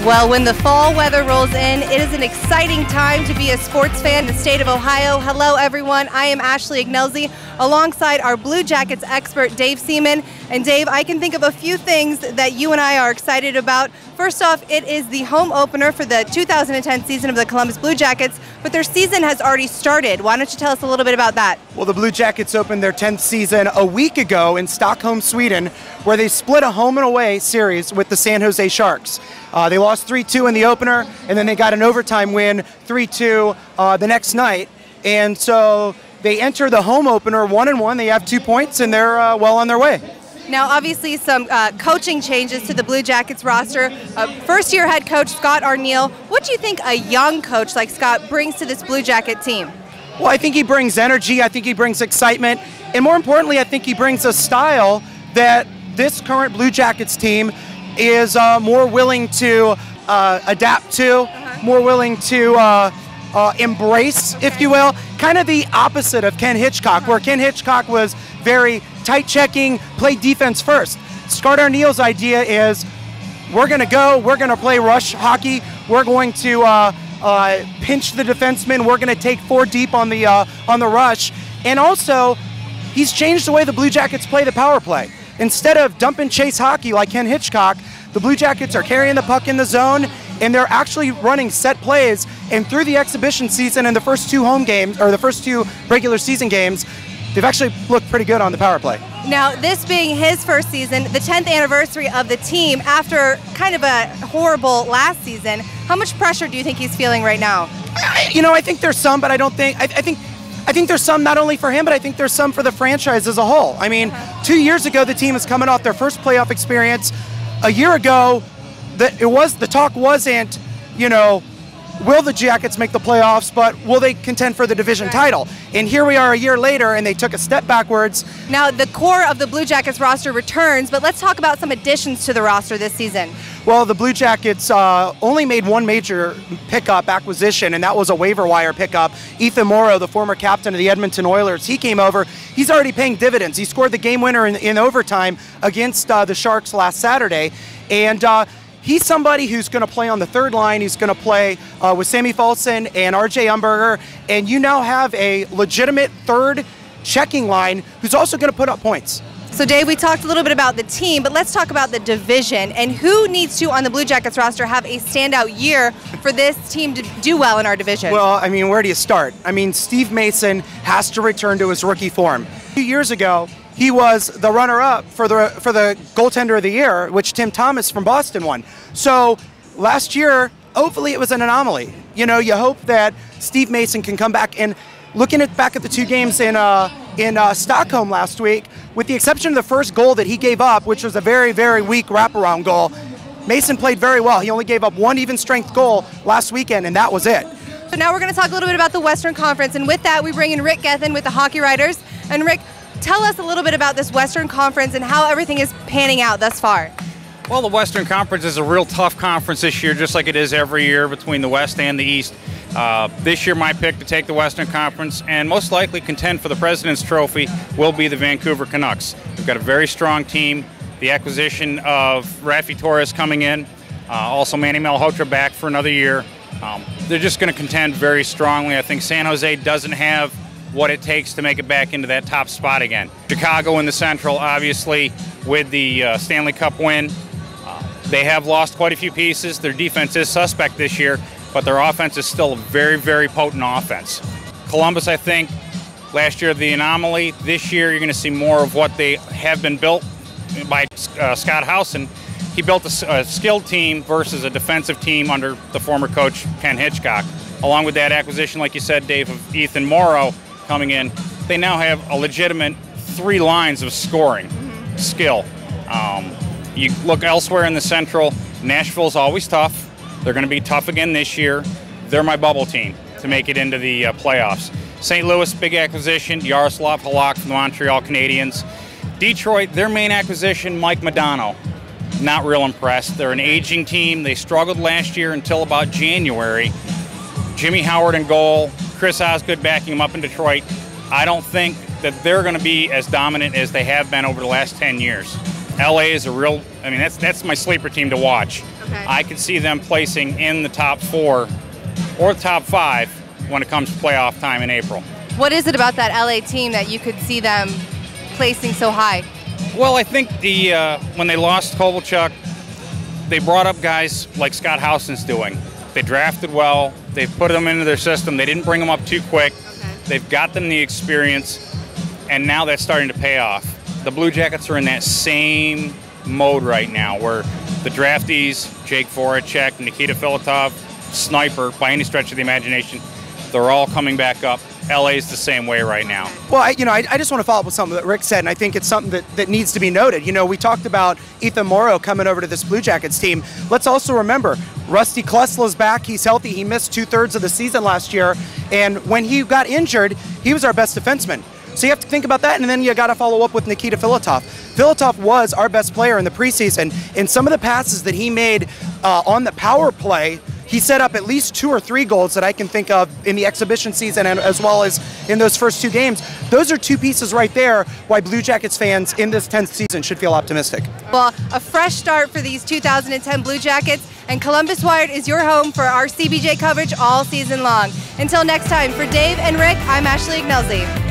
Well, when the fall weather rolls in, it is an exciting time to be a sports fan in the state of Ohio. Hello, everyone. I am Ashleigh Ignelzi, alongside our Blue Jackets expert, Dave Seaman. And Dave, I can think of a few things that you and I are excited about. First off, it is the home opener for the 2010 season of the Columbus Blue Jackets, but their season has already started. Why don't you tell us a little bit about that? Well, the Blue Jackets opened their 10th season a week ago in Stockholm, Sweden, where they split a home and away series with the San Jose Sharks. They lost 3-2 in the opener, and then they got an overtime win, 3-2 the next night. And so they enter the home opener 1-1. They have 2 points, and they're well on their way. Now, obviously, some coaching changes to the Blue Jackets roster. First-year head coach Scott Arniel. What do you think a young coach like Scott brings to this Blue Jacket team? Well, I think he brings energy. I think he brings excitement. And more importantly, I think he brings a style that this current Blue Jackets team is more willing to adapt to, more willing to embrace, if you will. Kind of the opposite of Ken Hitchcock, where Ken Hitchcock was very tight checking, play defense first. Scott Arniel's idea is we're going to play rush hockey, we're going to pinch the defenseman, we're going to take 4 deep on the rush. And also, he's changed the way the Blue Jackets play the power play. Instead of dump and chase hockey like Ken Hitchcock, the Blue Jackets are carrying the puck in the zone, and they're actually running set plays. And through the exhibition season and the first 2 home games, or the first 2 regular season games, they've actually looked pretty good on the power play. Now, this being his first season, the 10th anniversary of the team, after kind of a horrible last season, how much pressure do you think he's feeling right now? I think there's some, but I don't think, I think there's some not only for him, but I think there's some for the franchise as a whole. I mean, 2 years ago, the team is coming off their first playoff experience. A year ago, the talk wasn't, will the Jackets make the playoffs, but will they contend for the division title? And here we are a year later, and they took a step backwards. Now, the core of the Blue Jackets roster returns, but let's talk about some additions to the roster this season. Well, the Blue Jackets only made one major pickup acquisition, and that was a waiver wire pickup. Ethan Morrow, the former captain of the Edmonton Oilers, he came over. He's already paying dividends. He scored the game winner in overtime against the Sharks last Saturday. And he's somebody who's going to play on the third line. He's going to play with Sammy Folson and R.J. Umberger. And you now have a legitimate third checking line who's also going to put up points. So, Dave, we talked a little bit about the team, but let's talk about the division. And who needs to, on the Blue Jackets roster, have a standout year for this team to do well in our division? Well, I mean, where do you start? I mean, Steve Mason has to return to his rookie form. 2 years ago, he was the runner-up for the goaltender of the year, which Tim Thomas from Boston won. So last year, hopefully it was an anomaly. You hope that Steve Mason can come back. And looking back at the 2 games in Stockholm last week, with the exception of the first goal that he gave up, which was a very, very weak wraparound goal, Mason played very well. He only gave up 1 even-strength goal last weekend, and that was it. So now we're going to talk a little bit about the Western Conference, and with that, we bring in Rick Gethin with the Hockey Writers. And Rick, tell us a little bit about this Western Conference and how everything is panning out thus far. Well, the Western Conference is a real tough conference this year, just like it is every year between the West and the East. This year, my pick to take the Western Conference and most likely contend for the President's Trophy will be the Vancouver Canucks. We've got a very strong team. The acquisition of Rafi Torres coming in, also Manny Malhotra back for another year. They're just going to contend very strongly. I think San Jose doesn't have what it takes to make it back into that top spot again. Chicago in the Central, obviously, with the Stanley Cup win. They have lost quite a few pieces. Their defense is suspect this year, but their offense is still a very, very potent offense. Columbus, I think, last year the anomaly. This year you're going to see more of what they have been built by Scott Howson. He built a skilled team versus a defensive team under the former coach Ken Hitchcock. Along with that acquisition, like you said, Dave, of Ethan Morrow coming in, they now have a legitimate 3 lines of scoring skill. You look elsewhere in the Central, Nashville's always tough. They're going to be tough again this year. They're my bubble team to make it into the playoffs. St. Louis, big acquisition, Yaroslav Halak from the Montreal Canadiens. Detroit, their main acquisition, Mike Modano. Not real impressed. They're an aging team. They struggled last year until about January. Jimmy Howard in goal, Chris Osgood backing him up in Detroit. I don't think that they're going to be as dominant as they have been over the last 10 years. LA is a real, I mean, that's my sleeper team to watch. Okay. I could see them placing in the top 4 or top 5 when it comes to playoff time in April. What is it about that LA team that you could see them placing so high? Well, I think when they lost Kovalchuk, they brought up guys like Scott Housen's doing. They drafted well. They put them into their system. They didn't bring them up too quick. Okay. They've got them the experience, and now that's starting to pay off. The Blue Jackets are in that same mode right now where the draftees, Jake Voracek, Nikita Filatov, Sniper, by any stretch of the imagination, they're all coming back up. LA's the same way right now. Well, I just want to follow up with something that Rick said, and I think it's something that needs to be noted. We talked about Ethan Morrow coming over to this Blue Jackets team. Let's also remember, Rusty Klesla's back. He's healthy. He missed 2/3 of the season last year, and when he got injured, he was our best defenseman. So you have to think about that, and then you got to follow up with Nikita Filatov. Filatov was our best player in the preseason, and some of the passes that he made on the power play, he set up at least 2 or 3 goals that I can think of in the exhibition season and as well as in those first 2 games. Those are 2 pieces right there why Blue Jackets fans in this 10th season should feel optimistic. Well, a fresh start for these 2010 Blue Jackets, and Columbus Wired is your home for our CBJ coverage all season long. Until next time, for Dave and Rick, I'm Ashleigh Ignelzi.